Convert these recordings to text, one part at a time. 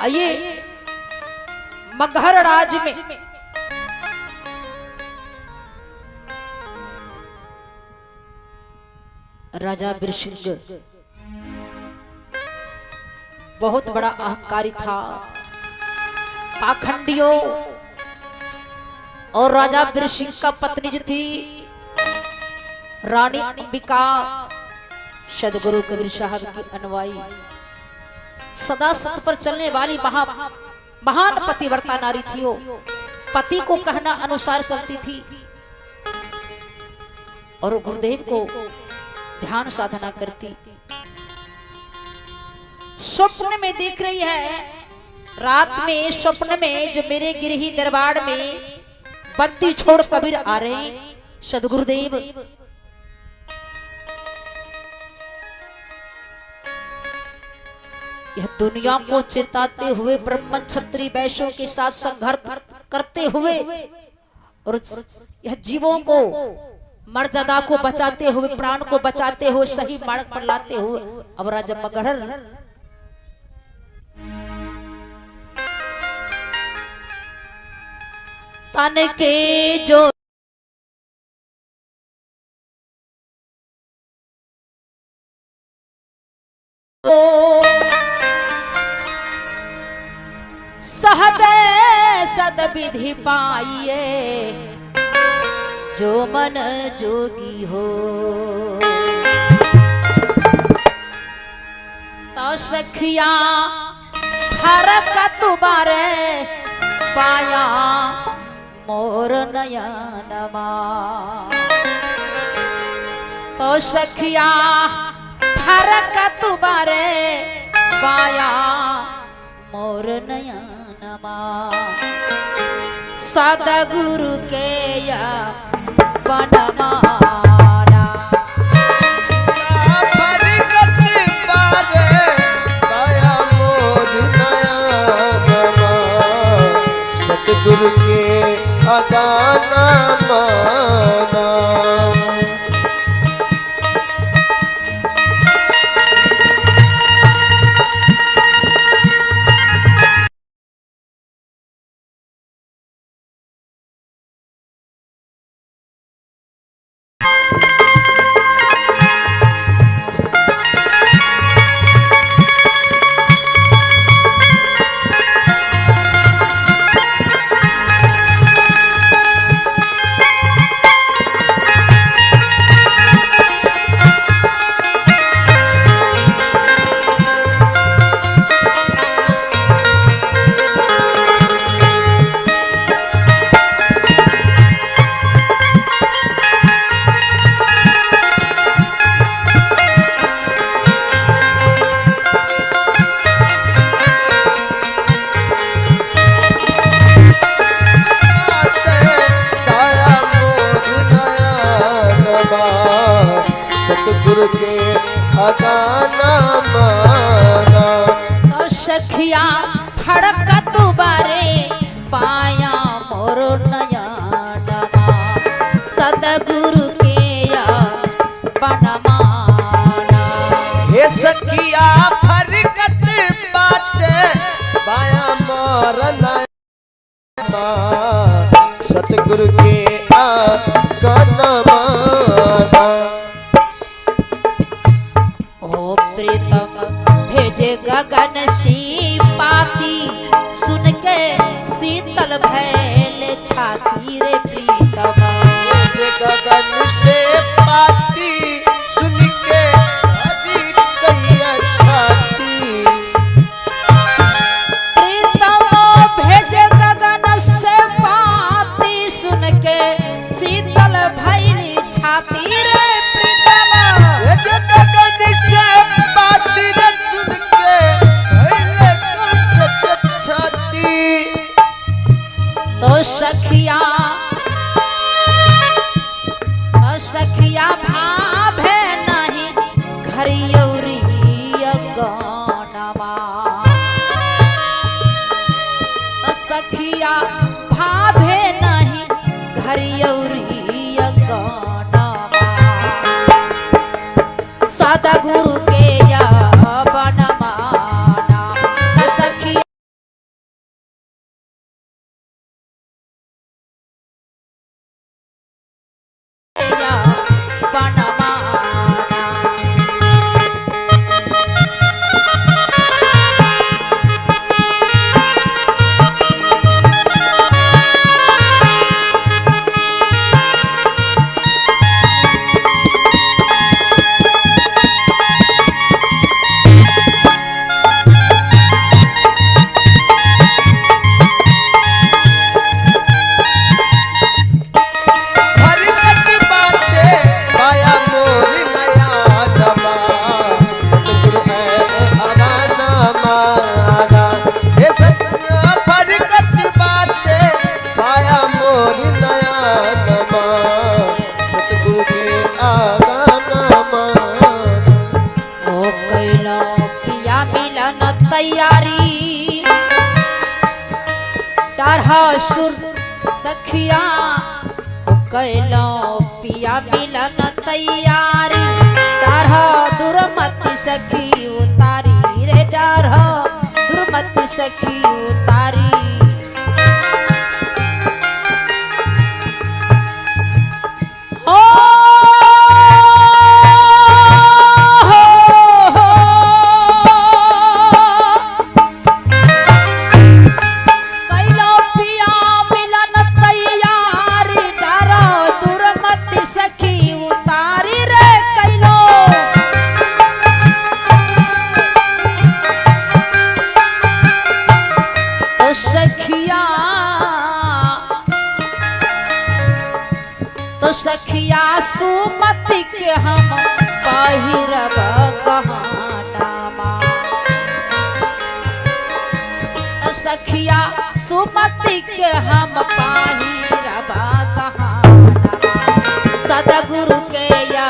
ये मगहर राज्य में राजा बिरसिंह बहुत बड़ा अहंकारी था। पाखंडियों और राजा बिरसिंह का पत्नी जो थी रानी अंबिका सदगुरु कबीर साहब की अनुयायी, सदा सत पर चलने वाली महान पतिव्रता नारी थी। वो पति को कहना अनुसार चलती थी और गुरुदेव को ध्यान साधना करती। स्वप्न में देख रही है, रात में स्वप्न में जो मेरे गिरही दरबार में बत्ती छोड़ कबीर आ रहे सदगुरुदेव। यह दुनिया को चेताते हुए ब्रह्म क्षत्रिय वैश्यों के साथ संघर्ष करते हुए और यह जीवों को मर्यादा को बचाते हुए, प्राण को बचाते हुए, सही मार्ग पर लाते हुए अब राजा मगहर तन के जो सहदे सद विधि पाइए जो मन जोगी हो। तो सखिया फरक तुबारे पाया मोर नयनमा। तो सखिया फरक तुबारे पाया मोर नयनमा। सदगुरु के या बनमाना फरकत पारे पाया मोर नयनमा। सतगुरु के अगाना माना। सतगुरु के अगाना माना। तो सखिया फड़क तुबारे पाया मोर नयनमा। सदगुरु के या बनमाना। हे सखिया फरकत बाटे पाया मोर नयनमा। सतगुरु के अगाना माना। प्रीतम भेजे गगन सी पाती, सुन के शीतल भैल छाती रे प्रीतम। भेजे गगन से पाती, सुन के हरी कैया छाती। प्रीतम भेजे गगन से पाती, सुन के शीतल भैल छाती रे प्रीतम। भेजे गगन से पाती रे सुन के भैल कैया छाती। तो सखिया भाभे नहीं घरियौरी गानवा। सखिया भाभे नहीं घरियौरी गानवा। सदगुरु के या तारा सुर सखिया कैलो पिया मिलन तैयारी तारा दुर्मति सखी उतारी रे तारा दुर्मति सखी उतारी ओ सखिया सुमति के हम पहिरब गहनामा सखिया सुमति के हम पहिरब गहनामा सदगुरु के या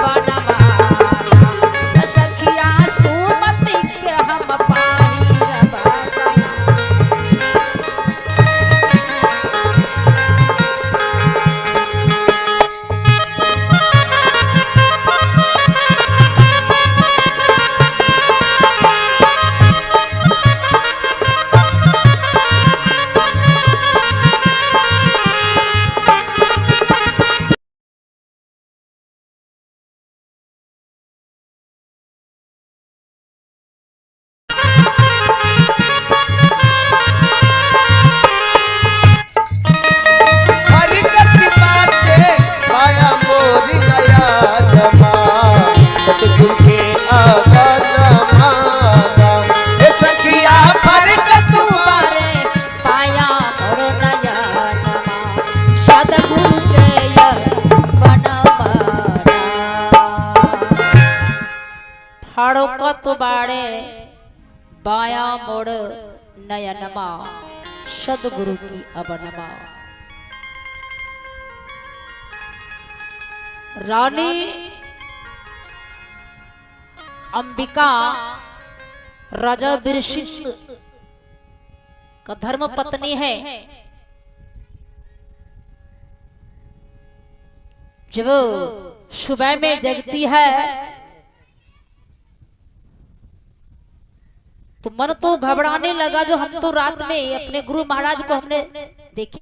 बनवाना सखिया सुमति के हम पहिरब तो बाड़े बाया मोड़ नयनमा सदगुरु की अबनमा रानी अंबिका राजा बिरसिंह का धर्म पत्नी है। जब सुबह में जगती है तो मन तो घबराने लगा। जो हम तो रात में अपने गुरु महाराज को हमने देखी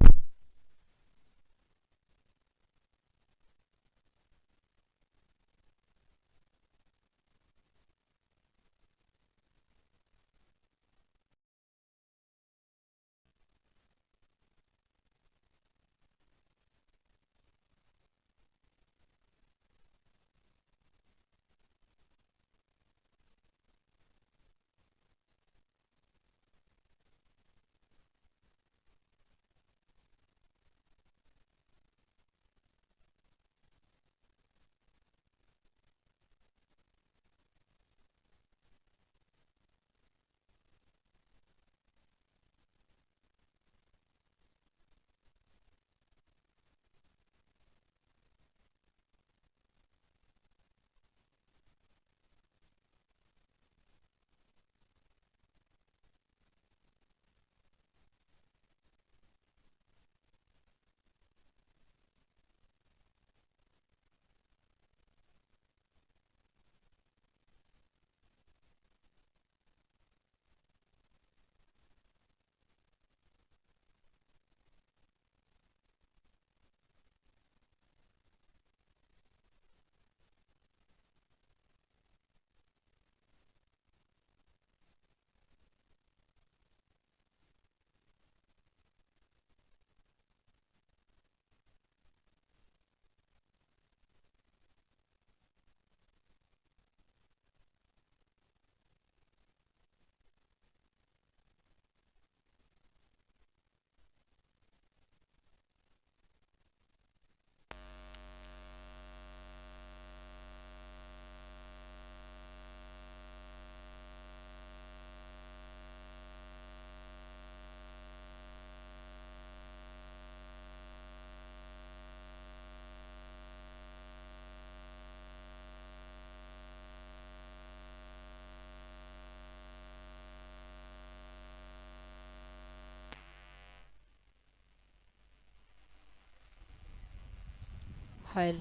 हायल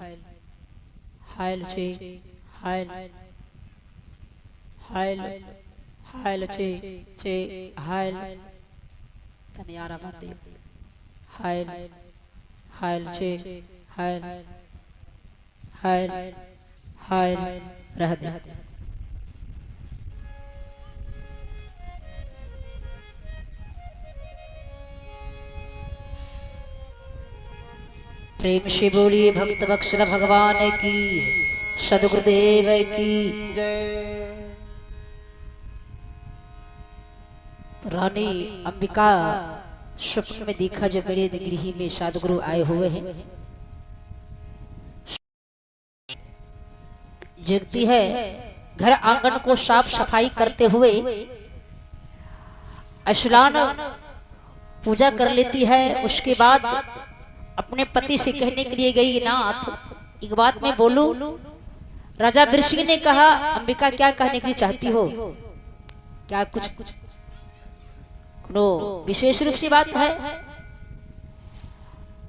हायल छे हायल हायल हायल छे हायल तने यारा बाते हायल हायल छे हायल हायल हायल रह दे। प्रेम से बोलिए भक्त वत्सल भगवान की, सदगुरुदेव की जय। रानी अंबिका स्वप्न में देखा जो मेरे गृह में सदगुरु आए हुए हैं। जगती है, घर आंगन को साफ सफाई करते हुए स्नान पूजा कर लेती है। उसके बाद अपने पति से कहने के लिए गई, नाथ एक बात मैं बोलूं। राजा वृश्चिक ने कहा, अंबिका क्या कहने के लिए चाहती हो? क्या कुछ विशेष रूप से बात है?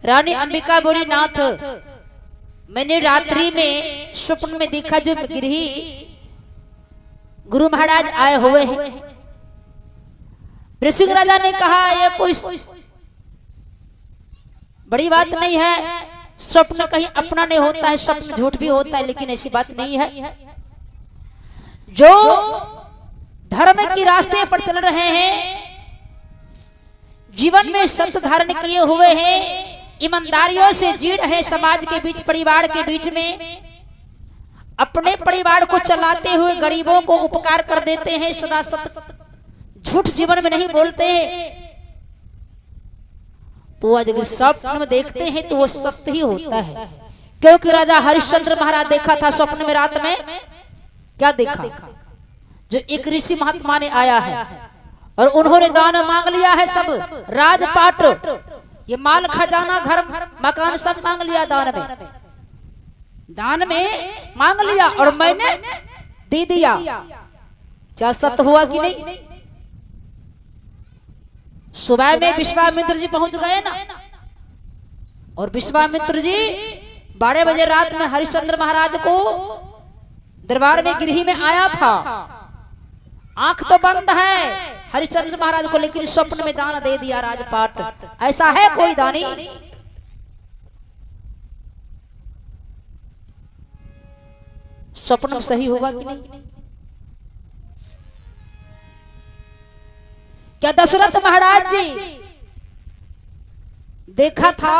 रानी अंबिका बोली, नाथ मैंने रात्रि में स्वप्न में देखा जो गृह गुरु महाराज आए हुए हैं। वृश्चिक राजा ने कहा, ये कोई बड़ी बात नहीं है, स्वप्न कहीं अपना नहीं होता है, स्वप्न झूठ भी होता है, लेकिन ऐसी बात नहीं है। जो धर्म के रास्ते पर चल रहे हैं, जीवन में सत्य धारण किए हुए हैं, ईमानदारियों से जी रहे, समाज के बीच परिवार के बीच में अपने परिवार को चलाते हुए गरीबों को उपकार कर देते हैं, सदा सत्य झूठ जीवन में नहीं बोलते हैं, तो अगर स्वप्न में देखते हैं तो वो सत्य ही होता है। क्योंकि राजा हरिश्चंद्र महाराज देखा था स्वप्न में, रात में क्या देखा? जो एक ऋषि महात्मा ने आया है और उन्होंने दान मांग लिया है, सब राजपाट, ये माल खजाना, घर मकान सब मांग लिया दान में मांग लिया और मैंने दे दिया। क्या सत्य हुआ कि नहीं? सुबह में विश्वामित्र जी पहुंच गए ना, और विश्वामित्र जी 12 बजे रात में हरिश्चंद्र महाराज को दरबार में गृह में आया था। आंख तो बंद है हरिश्चंद्र महाराज को, लेकिन स्वप्न में दान दे दिया राजपाट। ऐसा है कोई दानी? स्वप्न सही हुआ कि नहीं? क्या दशरथ महाराज जी देखा था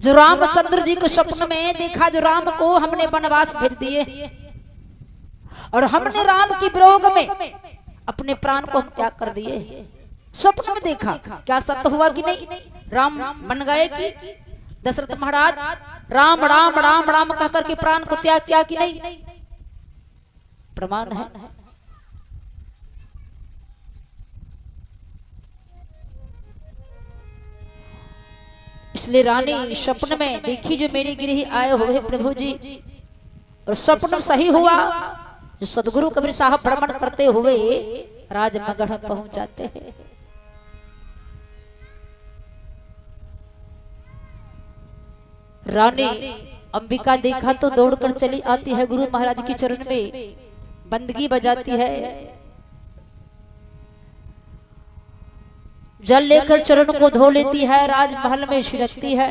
जो रामचंद्र जी को स्वप्न में देखा, जो राम को हमने वनवास भेज दिए और हमने राम की वियोग में अपने प्राण को त्याग कर दिए। स्वप्न में देखा, क्या सत्य हुआ कि नहीं? राम बन गए कि दशरथ महाराज राम राम राम राम कहकर के प्राण को त्याग किया कि नहीं? प्रमाण है। इसलिए रानी स्वप्न में देखी जो मेरे गृह आए हुए प्रभु जी, और स्वप्न सही हुआ। जो सदगुरु कबीर साहब भ्रमण करते हुए राजमगढ़ पहुंच जाते हैं। रानी अंबिका देखा तो दौड़कर चली आती है गुरु महाराज के चरण में, बंदगी बजाती है, जल लेकर चरण को धो लेती है, राजमहल में छिड़कती है।